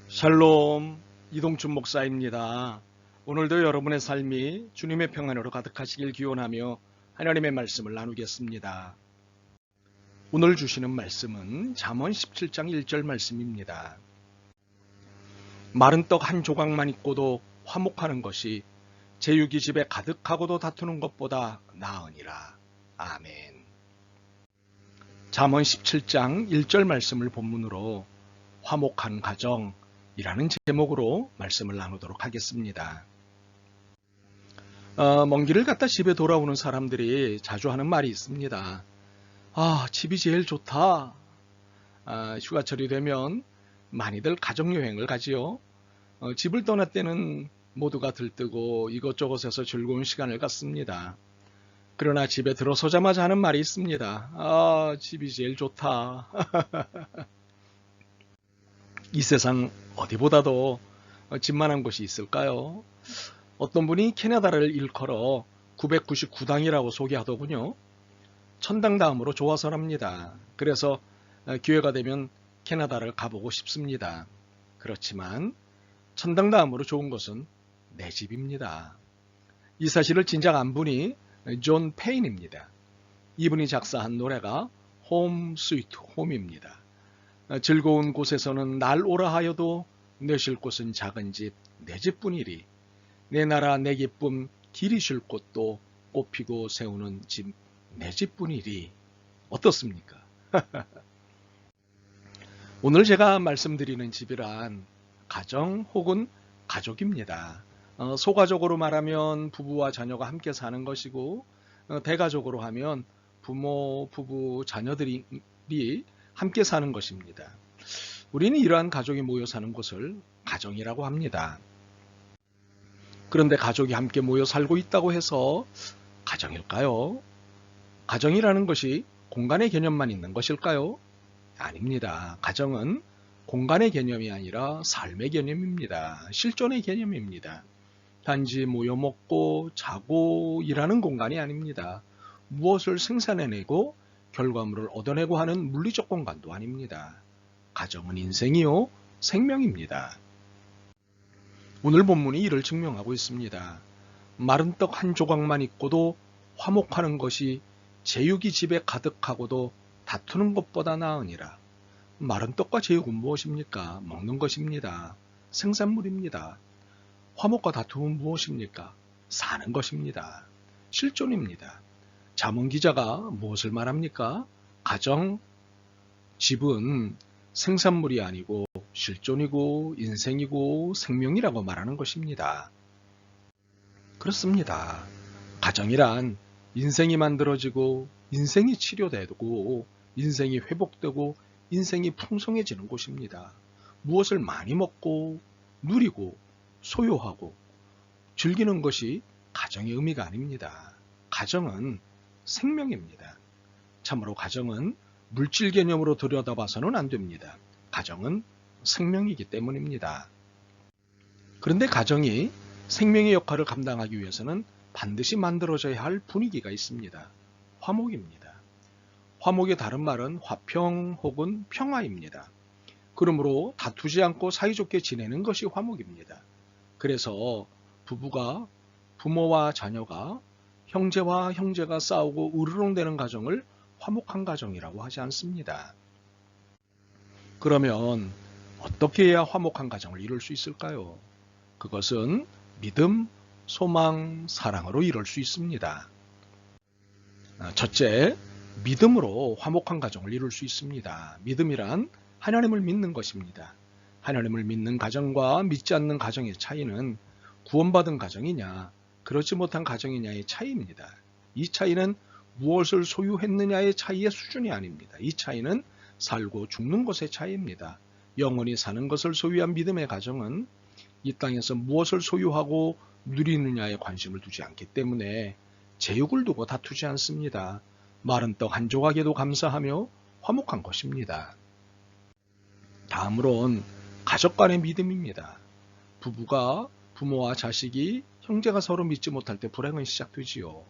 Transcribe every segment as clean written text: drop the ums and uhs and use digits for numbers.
샬롬, 이동춘 목사입니다. 오늘도 여러분의 삶이 주님의 평안으로 가득하시길 기원하며 하나님의 말씀을 나누겠습니다. 오늘 주시는 말씀은 잠언 17장 1절 말씀입니다. 마른 떡 한 조각만 있고도 화목하는 것이 제육이 집에 가득하고도 다투는 것보다 나으니라. 아멘. 잠언 17장 1절 말씀을 본문으로 화목한 가정 이라는 제목으로 말씀을 나누도록 하겠습니다. 먼 길을 갔다 집에 돌아오는 사람들이 자주 하는 말이 있습니다. 집이 제일 좋다. 휴가철이 되면 많이들 가족여행을 가지요. 집을 떠날 때는 모두가 들뜨고 이것저것에서 즐거운 시간을 갖습니다. 그러나 집에 들어서자마자 하는 말이 있습니다. 집이 제일 좋다. 이 세상 어디보다도 집만한 곳이 있을까요? 어떤 분이 캐나다를 일컬어 999당이라고 소개하더군요. 천당 다음으로 좋아서랍니다. 그래서 기회가 되면 캐나다를 가보고 싶습니다. 그렇지만 천당 다음으로 좋은 것은 내 집입니다. 이 사실을 진작 안 분이 존 페인입니다. 이분이 작사한 노래가 홈 스위트 홈입니다. 즐거운 곳에서는 날 오라 하여도 내 쉴 곳은 작은 집, 내 집뿐이리. 내 나라 내 기쁨 길이 쉴 곳도 꽃피고 세우는 집, 내 집뿐이리. 어떻습니까? 오늘 제가 말씀드리는 집이란 가정 혹은 가족입니다. 소가족으로 말하면 부부와 자녀가 함께 사는 것이고, 대가족으로 하면 부모, 부부, 자녀들이 함께 사는 것입니다. 우리는 이러한 가족이 모여 사는 곳을 가정이라고 합니다. 그런데 가족이 함께 모여 살고 있다고 해서 가정일까요? 가정이라는 것이 공간의 개념만 있는 것일까요? 아닙니다. 가정은 공간의 개념이 아니라 삶의 개념입니다. 실존의 개념입니다. 단지 모여 먹고 자고 일하는 공간이 아닙니다. 무엇을 생산해내고 결과물을 얻어내고 하는 물리적 공간도 아닙니다. 가정은 인생이요, 생명입니다. 오늘 본문이 이를 증명하고 있습니다. 마른 떡 한 조각만 있고도 화목하는 것이 제육이 집에 가득하고도 다투는 것보다 나으니라. 마른 떡과 제육은 무엇입니까? 먹는 것입니다. 생산물입니다. 화목과 다툼은 무엇입니까? 사는 것입니다. 실존입니다. 잠언 기자가 무엇을 말합니까? 가정, 집은 생산물이 아니고 실존이고 인생이고 생명이라고 말하는 것입니다. 그렇습니다. 가정이란 인생이 만들어지고 인생이 치료되고 인생이 회복되고 인생이 풍성해지는 곳입니다. 무엇을 많이 먹고 누리고 소유하고 즐기는 것이 가정의 의미가 아닙니다. 가정은 생명입니다. 참으로 가정은 물질 개념으로 들여다봐서는 안 됩니다. 가정은 생명이기 때문입니다. 그런데 가정이 생명의 역할을 감당하기 위해서는 반드시 만들어져야 할 분위기가 있습니다. 화목입니다. 화목의 다른 말은 화평 혹은 평화입니다. 그러므로 다투지 않고 사이좋게 지내는 것이 화목입니다. 그래서 부부가 부모와 자녀가 형제와 형제가 싸우고 으르렁대는 가정을 화목한 가정이라고 하지 않습니다. 그러면 어떻게 해야 화목한 가정을 이룰 수 있을까요? 그것은 믿음, 소망, 사랑으로 이룰 수 있습니다. 첫째, 믿음으로 화목한 가정을 이룰 수 있습니다. 믿음이란 하나님을 믿는 것입니다. 하나님을 믿는 가정과 믿지 않는 가정의 차이는 구원받은 가정이냐, 그렇지 못한 가정이냐의 차이입니다. 이 차이는 무엇을 소유했느냐의 차이의 수준이 아닙니다. 이 차이는 살고 죽는 것의 차이입니다. 영원히 사는 것을 소유한 믿음의 가정은 이 땅에서 무엇을 소유하고 누리느냐에 관심을 두지 않기 때문에 제육을 두고 다투지 않습니다. 마른 떡 한 조각에도 감사하며 화목한 것입니다. 다음으로는 가족 간의 믿음입니다. 부부가 부모와 자식이 형제가 서로 믿지 못할 때 불행은 시작되지요.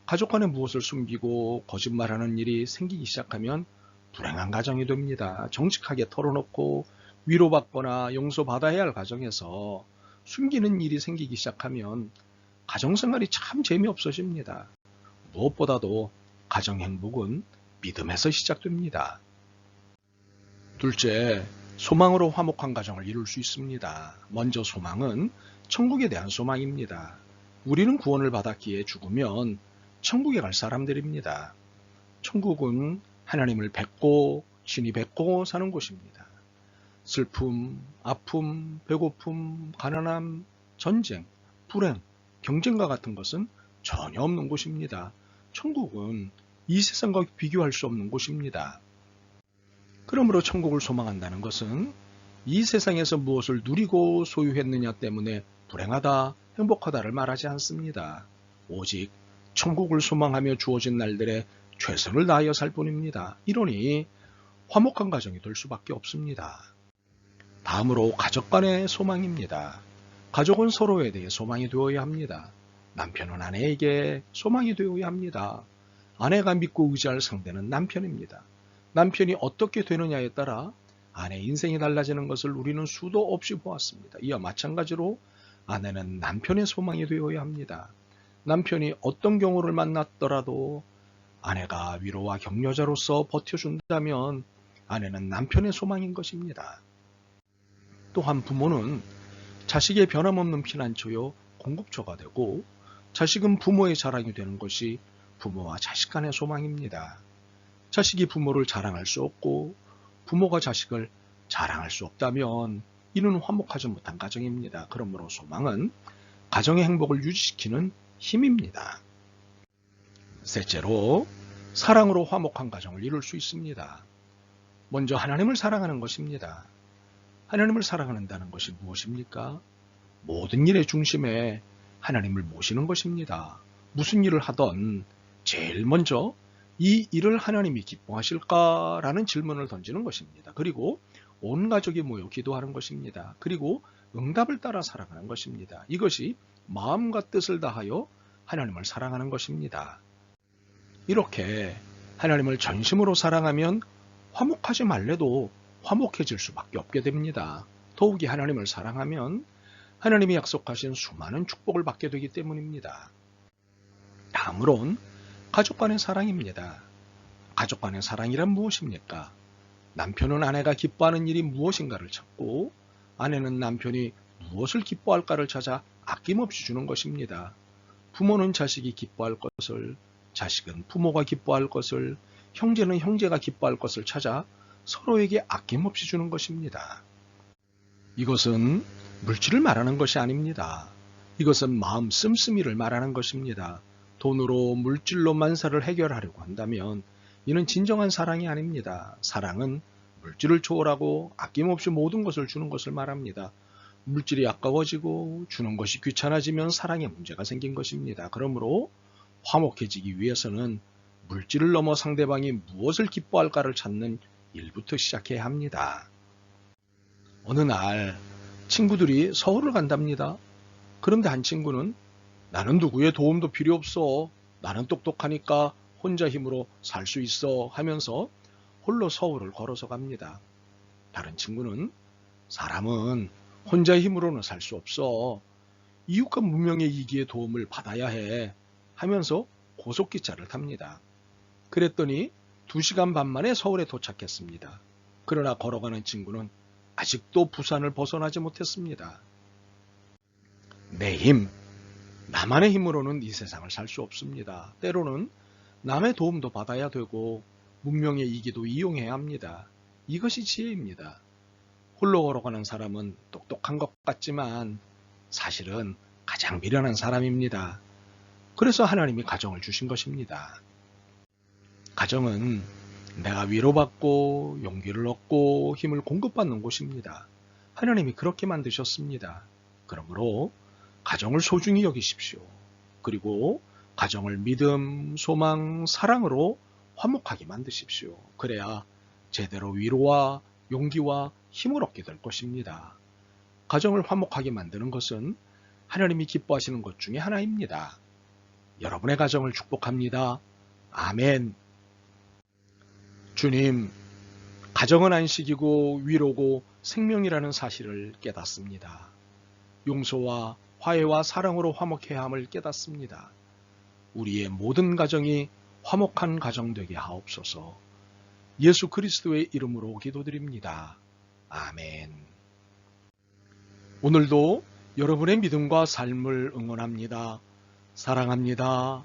가족 간에 무엇을 숨기고 거짓말하는 일이 생기기 시작하면 불행한 가정이 됩니다. 정직하게 털어놓고 위로받거나 용서받아야 할 가정에서 숨기는 일이 생기기 시작하면 가정생활이 참 재미없어집니다. 무엇보다도 가정 행복은 믿음에서 시작됩니다. 둘째, 소망으로 화목한 가정을 이룰 수 있습니다. 먼저 소망은 천국에 대한 소망입니다. 우리는 구원을 받았기에 죽으면 천국에 갈 사람들입니다. 천국은 하나님을 뵙고 신이 뵙고 사는 곳입니다. 슬픔, 아픔, 배고픔, 가난함, 전쟁, 불행, 경쟁과 같은 것은 전혀 없는 곳입니다. 천국은 이 세상과 비교할 수 없는 곳입니다. 그러므로 천국을 소망한다는 것은 이 세상에서 무엇을 누리고 소유했느냐 때문에 불행하다, 행복하다를 말하지 않습니다. 오직 천국을 소망하며 주어진 날들에 최선을 다하여 살 뿐입니다. 이러니 화목한 가정이 될 수밖에 없습니다. 다음으로 가족 간의 소망입니다. 가족은 서로에 대해 소망이 되어야 합니다. 남편은 아내에게 소망이 되어야 합니다. 아내가 믿고 의지할 상대는 남편입니다. 남편이 어떻게 되느냐에 따라 아내의 인생이 달라지는 것을 우리는 수도 없이 보았습니다. 이와 마찬가지로 아내는 남편의 소망이 되어야 합니다. 남편이 어떤 경우를 만났더라도 아내가 위로와 격려자로서 버텨준다면 아내는 남편의 소망인 것입니다. 또한 부모는 자식의 변함없는 피난처요 공급처가 되고 자식은 부모의 자랑이 되는 것이 부모와 자식 간의 소망입니다. 자식이 부모를 자랑할 수 없고 부모가 자식을 자랑할 수 없다면 이는 화목하지 못한 가정입니다. 그러므로 소망은 가정의 행복을 유지시키는 힘입니다. 셋째로 사랑으로 화목한 가정을 이룰 수 있습니다. 먼저 하나님을 사랑하는 것입니다. 하나님을 사랑한다는 것이 무엇입니까? 모든 일의 중심에 하나님을 모시는 것입니다. 무슨 일을 하던 제일 먼저 이 일을 하나님이 기뻐하실까라는 질문을 던지는 것입니다. 그리고 온 가족이 모여 기도하는 것입니다. 그리고 응답을 따라 살아가는 것입니다. 이것이 마음과 뜻을 다하여 하나님을 사랑하는 것입니다. 이렇게 하나님을 전심으로 사랑하면 화목하지 말래도 화목해질 수밖에 없게 됩니다. 더욱이 하나님을 사랑하면 하나님이 약속하신 수많은 축복을 받게 되기 때문입니다. 다음으론 가족 간의 사랑입니다. 가족 간의 사랑이란 무엇입니까? 남편은 아내가 기뻐하는 일이 무엇인가를 찾고 아내는 남편이 무엇을 기뻐할까를 찾아 아낌없이 주는 것입니다. 부모는 자식이 기뻐할 것을, 자식은 부모가 기뻐할 것을, 형제는 형제가 기뻐할 것을 찾아 서로에게 아낌없이 주는 것입니다. 이것은 물질을 말하는 것이 아닙니다. 이것은 마음 씀씀이를 말하는 것입니다. 돈으로 물질로 만사를 해결하려고 한다면 이는 진정한 사랑이 아닙니다. 사랑은 물질을 초월하고 아낌없이 모든 것을 주는 것을 말합니다. 물질이 아까워지고 주는 것이 귀찮아지면 사랑에 문제가 생긴 것입니다. 그러므로 화목해지기 위해서는 물질을 넘어 상대방이 무엇을 기뻐할까를 찾는 일부터 시작해야 합니다. 어느 날 친구들이 서울을 간답니다. 그런데 한 친구는 나는 누구의 도움도 필요 없어. 나는 똑똑하니까 혼자 힘으로 살 수 있어 하면서 홀로 서울을 걸어서 갑니다. 다른 친구는 사람은 혼자 힘으로는 살 수 없어. 이웃과 문명의 이기의 도움을 받아야 해 하면서 고속기차를 탑니다. 그랬더니 2시간 반 만에 서울에 도착했습니다. 그러나 걸어가는 친구는 아직도 부산을 벗어나지 못했습니다. 내 힘, 나만의 힘으로는 이 세상을 살 수 없습니다. 때로는 남의 도움도 받아야 되고 문명의 이기도 이용해야 합니다. 이것이 지혜입니다. 홀로 걸어가는 사람은 똑똑한 것 같지만 사실은 가장 미련한 사람입니다. 그래서 하나님이 가정을 주신 것입니다. 가정은 내가 위로받고 용기를 얻고 힘을 공급받는 곳입니다. 하나님이 그렇게 만드셨습니다. 그러므로 가정을 소중히 여기십시오. 그리고 가정을 믿음, 소망, 사랑으로 화목하게 만드십시오. 그래야 제대로 위로와 용기와 힘을 얻게 될 것입니다. 가정을 화목하게 만드는 것은 하나님이 기뻐하시는 것 중에 하나입니다. 여러분의 가정을 축복합니다. 아멘. 주님, 가정은 안식이고 위로고 생명이라는 사실을 깨닫습니다. 용서와 화해와 사랑으로 화목해야 함을 깨닫습니다. 우리의 모든 가정이 화목한 가정 되게 하옵소서. 예수 그리스도의 이름으로 기도드립니다. 아멘. 오늘도 여러분의 믿음과 삶을 응원합니다. 사랑합니다.